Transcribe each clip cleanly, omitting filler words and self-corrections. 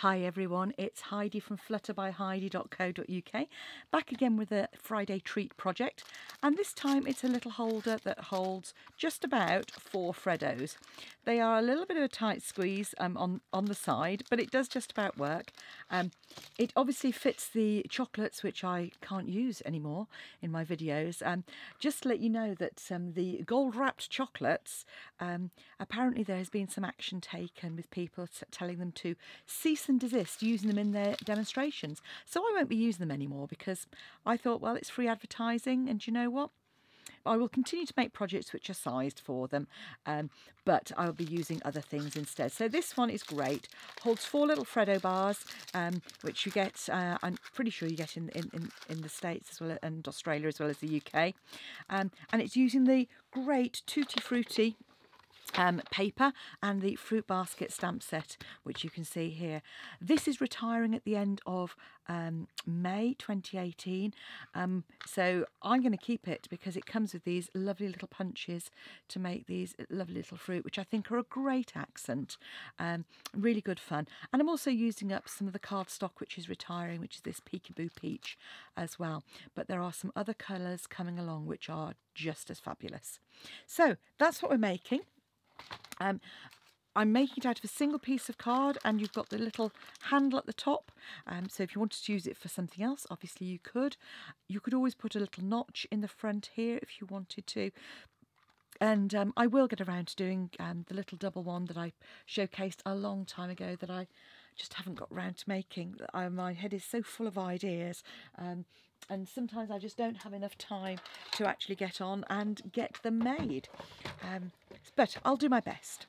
Hi everyone, it's Heidi from Flutterbyheidi.co.uk, back again with a Friday treat project, and this time it's a little holder that holds just about 4 Freddos. They are a little bit of a tight squeeze on the side, but it does just about work. It obviously fits the chocolates, which I can't use anymore in my videos. Just to let you know that the gold wrapped chocolates, apparently there has been some action taken with people telling them to cease and desist using them in their demonstrations. So I won't be using them anymore because I thought, well, it's free advertising, and you know what? I will continue to make projects which are sized for them, but I'll be using other things instead. So this one is great. Holds 4 little Freddo bars, which you get, I'm pretty sure you get in the States as well, and Australia as well as the UK. And it's using the great Tutti Frutti paper and the fruit basket stamp set, which you can see here. This is retiring at the end of May 2018, so I'm going to keep it because it comes with these lovely little punches to make these lovely little fruit, which I think are a great accent. Really good fun. And I'm also using up some of the cardstock which is retiring, which is this Peekaboo Peach as well, but there are some other colours coming along which are just as fabulous. So that's what we're making. I'm making it out of a single piece of card, and you've got the little handle at the top, so if you wanted to use it for something else, obviously you could. You could always put a little notch in the front here if you wanted to. And I will get around to doing the little double one that I showcased a long time ago that I just haven't got around to making. My head is so full of ideas, and sometimes I just don't have enough time to actually get on and get them made. But I'll do my best.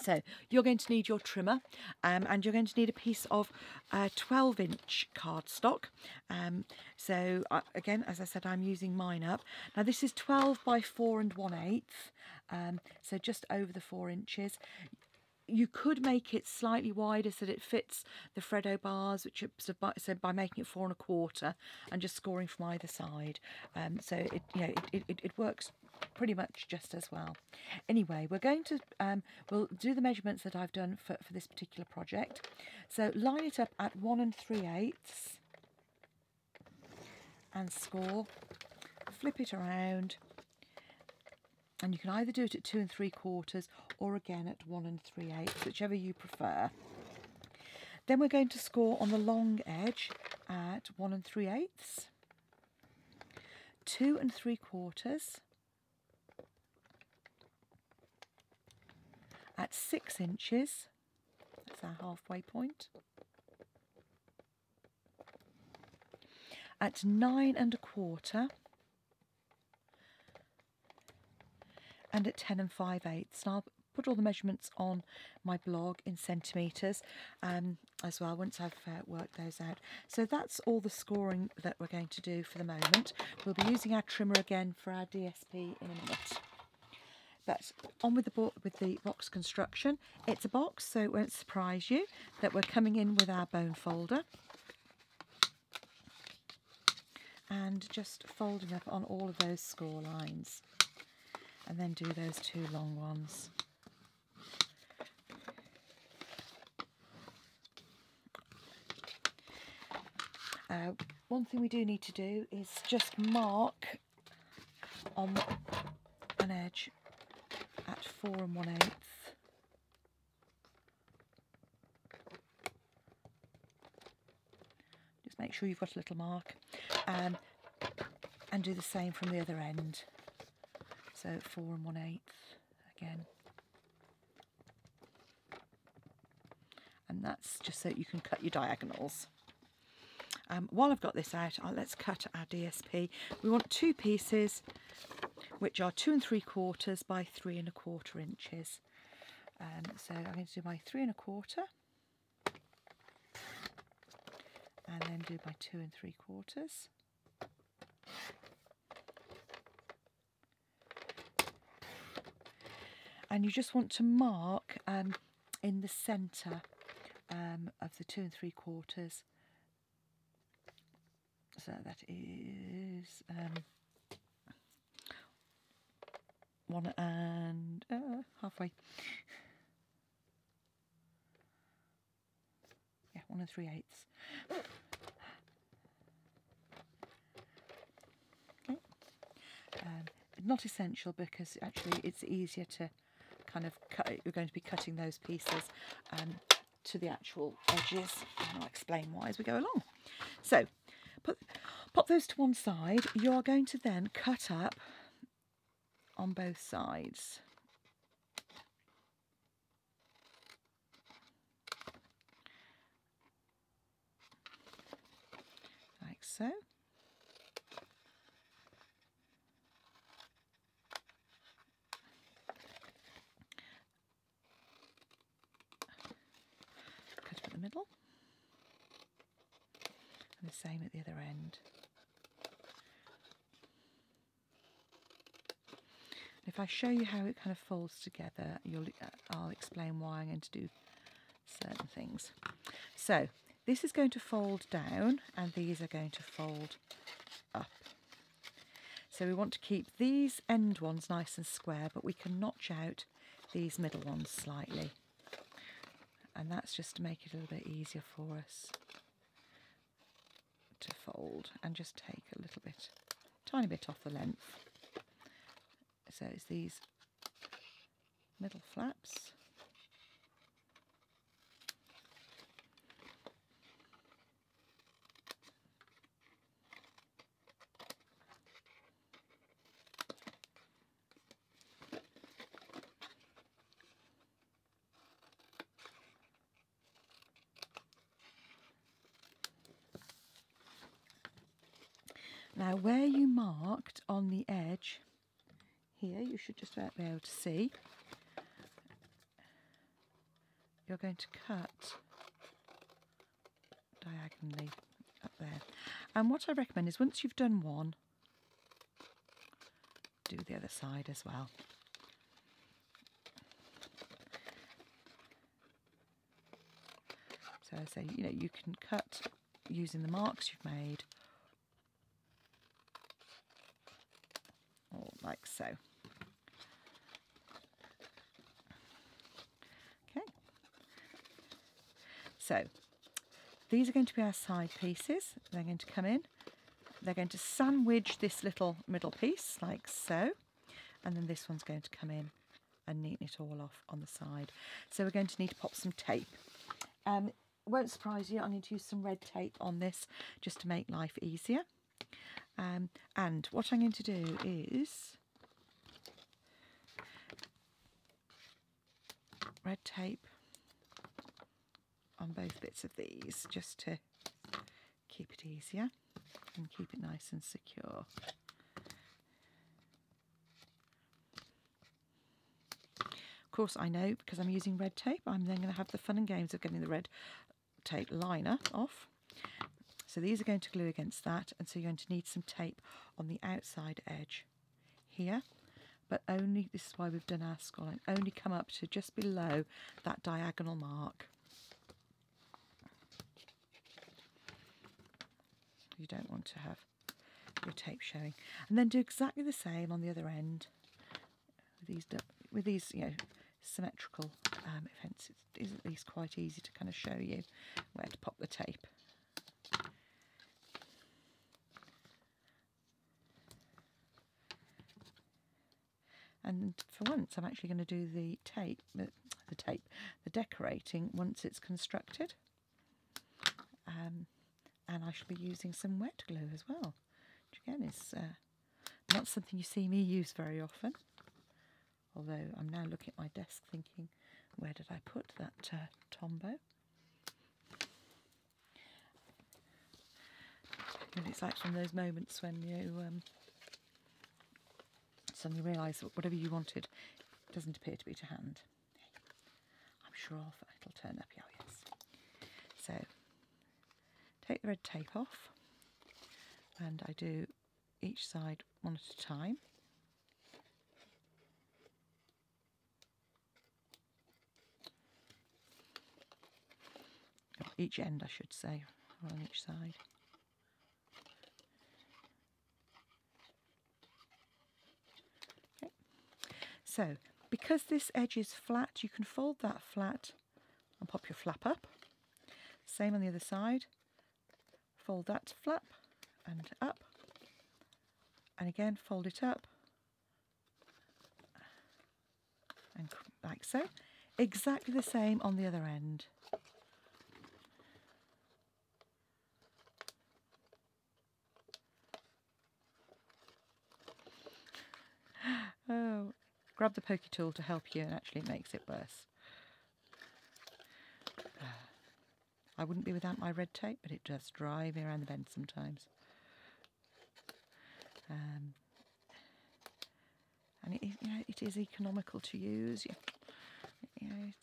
So you're going to need your trimmer, and you're going to need a piece of 12-inch cardstock. So again, as I said, I'm using mine up. Now this is 12 by 4 1/8, so just over the 4 inches. You could make it slightly wider so that it fits the Freddo bars, which are, so by making it 4 1/4 and just scoring from either side. So it works pretty much just as well. Anyway, we're going to we'll do the measurements that I've done for this particular project. So line it up at 1 3/8 and score. Flip it around, and you can either do it at 2 3/4 or again at 1 3/8, whichever you prefer. Then we're going to score on the long edge at 1 3/8, 2 3/4, at 6 inches, that's our halfway point, at 9 1/4, and at 10 5/8. And I'll put all the measurements on my blog in centimetres as well once I've worked those out. So that's all the scoring that we're going to do for the moment. We'll be using our trimmer again for our DSP in a minute. But on with the box construction. It's a box, so it won't surprise you that we're coming in with our bone folder and just folding up on all of those score lines, and then do those 2 long ones. One thing we do need to do is just mark on an edge at 4 1/8. Just make sure you've got a little mark, and do the same from the other end. So 4 1/8 again, and that's just so you can cut your diagonals. While I've got this out, let's cut our DSP. We want 2 pieces which are 2 3/4 by 3 1/4 inches. So I'm going to do my 3 1/4 and then do my 2 3/4. And you just want to mark in the centre of the 2 3/4. So that is 1 and halfway. 1 3/8. Okay. Not essential because actually it's easier to kind of cut. You're going to be cutting those pieces to the actual edges, and I'll explain why as we go along. So pop those to one side. You're going to then cut up on both sides. Like so. Cut it at the middle. And the same at the other end. If I show you how it kind of folds together, I'll explain why I'm going to do certain things. So this is going to fold down and these are going to fold up. So we want to keep these end ones nice and square, but we can notch out these middle ones slightly. And that's just to make it a little bit easier for us to fold, and just take a little bit, tiny bit off the length. So it's these middle flaps. Now where you marked on the edge, here you should just about be able to see, you're going to cut diagonally up there. And what I recommend is once you've done one, do the other side as well. So I say, you know, you can cut using the marks you've made, or like so. Okay. So these are going to be our side pieces. They're going to come in. They're going to sandwich this little middle piece like so, and then this one's going to come in and neaten it all off on the side. So we're going to need to pop some tape. It won't surprise you, I need to use some red tape on this just to make life easier. And what I'm going to do is red tape on both bits of these just to keep it easier and keep it nice and secure. Of course, I know because I'm using red tape, I'm then going to have the fun and games of getting the red tape liner off. So these are going to glue against that, and so you're going to need some tape on the outside edge here, but only, this is why we've done our scoreline, only come up to just below that diagonal mark. You don't want to have your tape showing. And then do exactly the same on the other end with these you know, symmetrical fences. It is at least quite easy to kind of show you where to pop the tape. And for once I'm actually going to do the decorating once it's constructed. And I shall be using some wet glue as well, which again is not something you see me use very often. Although I'm now looking at my desk thinking, where did I put that Tombow? And it's like one of those moments when you suddenly realise that whatever you wanted doesn't appear to be to hand. I'm sure it'll turn up, yeah, yes. So take the red tape off, and I do each side one at a time. Or each end, I should say, on each side. Okay. So, because this edge is flat, you can fold that flat and pop your flap up. Same on the other side. Fold that flap and up, and again fold it up, and like so. Exactly the same on the other end. Oh, grab the pokey tool to help you, and actually it makes it worse. I wouldn't be without my red tape, but it does drive me around the bend sometimes. And it, you know, it is economical to use. You know,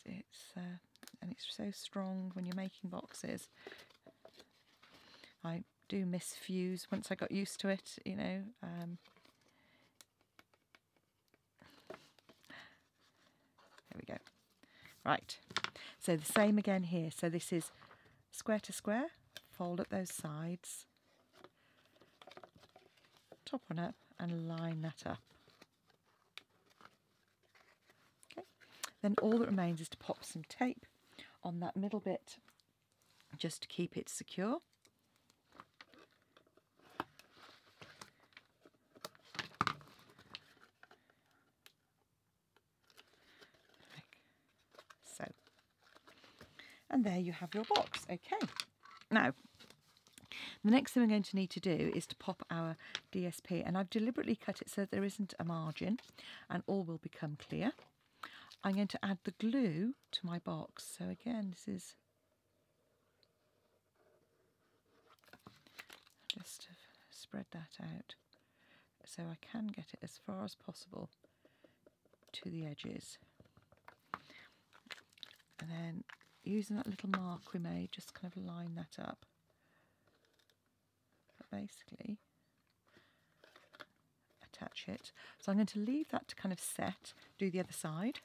and it's so strong when you're making boxes. I do miss fuse once I got used to it. You know. There we go. Right. So the same again here. So this is square to square. Fold up those sides. Top one up and line that up. Okay. Then all that remains is to pop some tape on that middle bit just to keep it secure. Like so. And there you have your box. Okay. Now, the next thing we're going to need to do is to pop our DSP, and I've deliberately cut it so that there isn't a margin and all will become clear. I'm going to add the glue to my box. So again, this is just to spread that out so I can get it as far as possible to the edges. And then using that little mark we made, just kind of line that up. But basically attach it. So I'm going to leave that to kind of set, do the other side.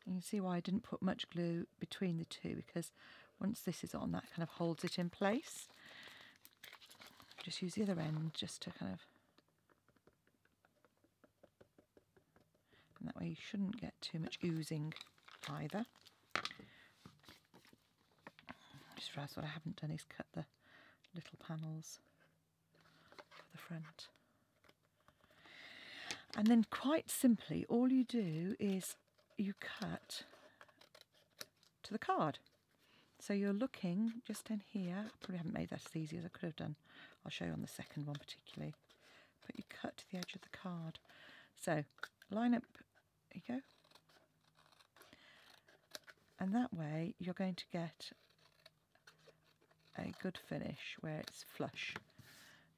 You can see why I didn't put much glue between the two, because once this is on, that kind of holds it in place. Just use the other end just to kind of, and that way you shouldn't get too much oozing either. Just realised what I haven't done is cut the little panels for the front. And then quite simply, all you do is you cut to the card. So you're looking just in here. I probably haven't made that as easy as I could have done. I'll show you on the second one particularly. But you cut to the edge of the card. So line up, there you go. And that way you're going to get a good finish where it's flush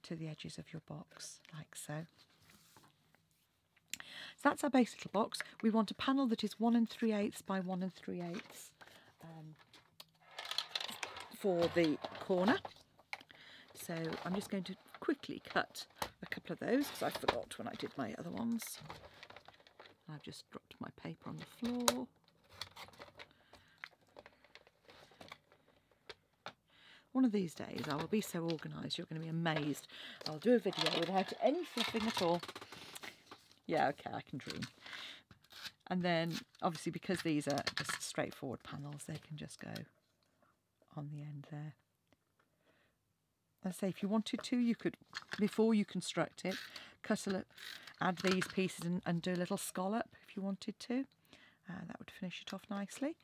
to the edges of your box, like so. So that's our base little box. We want a panel that is 1 3/8 by 1 3/8 for the corner. So I'm just going to quickly cut a couple of those because I forgot when I did my other ones. I've just dropped my paper on the floor. One of these days I will be so organised you're going to be amazed. I'll do a video without any fluffing at all. Yeah, okay, I can dream. And then, obviously, because these are just straightforward panels, they can just go on the end there. As I say, if you wanted to, you could, before you construct it, add these pieces and do a little scallop if you wanted to. That would finish it off nicely.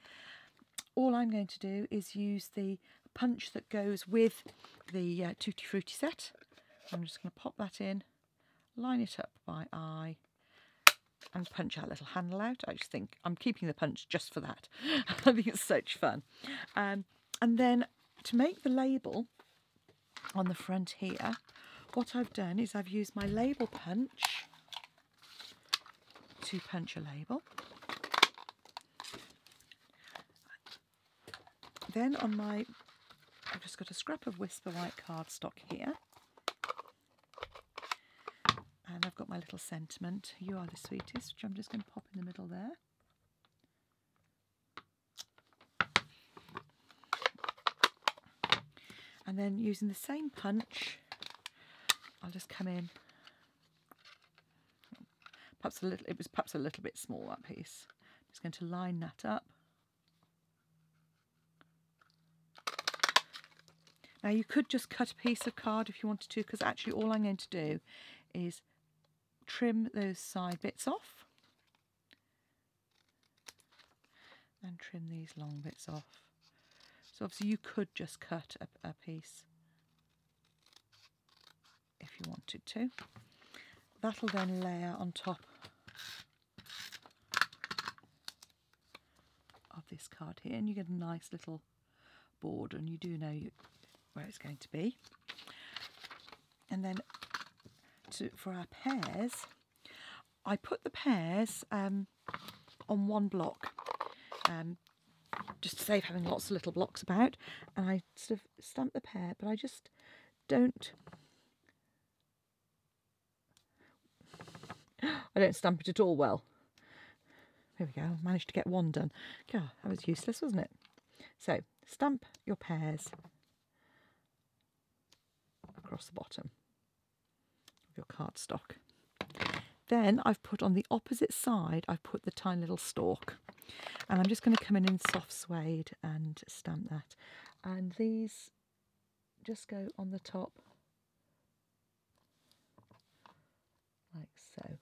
All I'm going to do is use the punch that goes with the Tutti Frutti set. I'm just going to pop that in, line it up by eye, and punch our little handle out. I just think I'm keeping the punch just for that. I think it's such fun. And then to make the label on the front here, what I've done is I've used my label punch to punch a label. Then on my, I've just got a scrap of Whisper White cardstock here. And I've got my little sentiment, "You are the sweetest," which I'm just going to pop in the middle there. And then using the same punch, I'll just come in. Perhaps it was perhaps a little bit small, that piece. Just going to line that up. Now you could just cut a piece of card if you wanted to, because actually all I'm going to do is trim those side bits off and trim these long bits off. So obviously you could just cut a piece if you wanted to. That'll then layer on top of this card here, and you get a nice little border, and you do know where it's going to be. And then for our pears, I put the pears on one block, just to save having lots of little blocks about, and I sort of stamp the pear, but I just don't stamp it at all well. There we go, I managed to get one done. God, that was useless, wasn't it? So stamp your pears across the bottom of your cardstock. Then I've put on the opposite side, I've put the tiny little stalk, and I'm just going to come in soft suede and stamp that. And these just go on the top like so.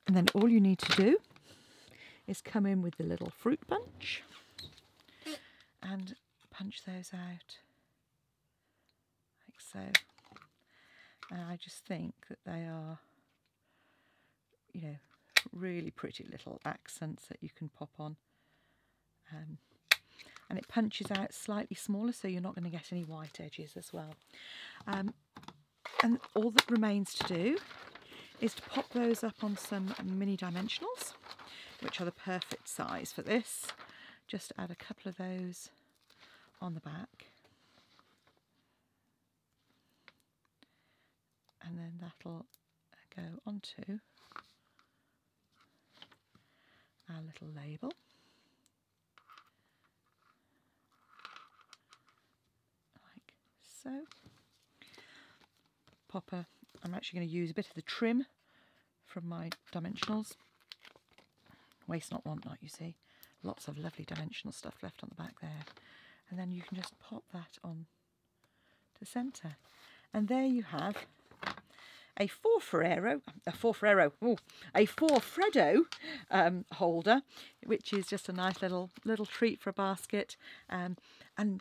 And then all you need to do is come in with the little fruit punch and punch those out like so. And I just think that they are, you know, really pretty little accents that you can pop on. And it punches out slightly smaller, so you're not going to get any white edges as well. And all that remains to do is to pop those up on some mini dimensionals, which are the perfect size for this. Just add a couple of those on the back. And then that'll go onto our little label. Like so. I'm actually going to use a bit of the trim from my dimensionals. Waste not, want not, you see. Lots of lovely dimensional stuff left on the back there. And then you can just pop that on to centre. And there you have a four Freddo holder, which is just a nice little treat for a basket. And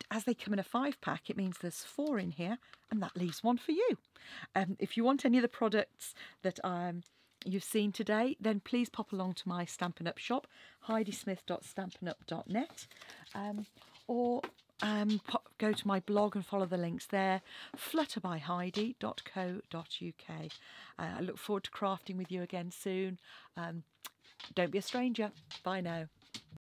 as they come in a 5-pack, it means there's 4 in here, and that leaves 1 for you. If you want any of the products that you've seen today, then please pop along to my Stampin' Up shop, heidismith.stampinup.net, or go to my blog and follow the links there, flutterbyheidi.co.uk. I look forward to crafting with you again soon. Don't be a stranger. Bye now.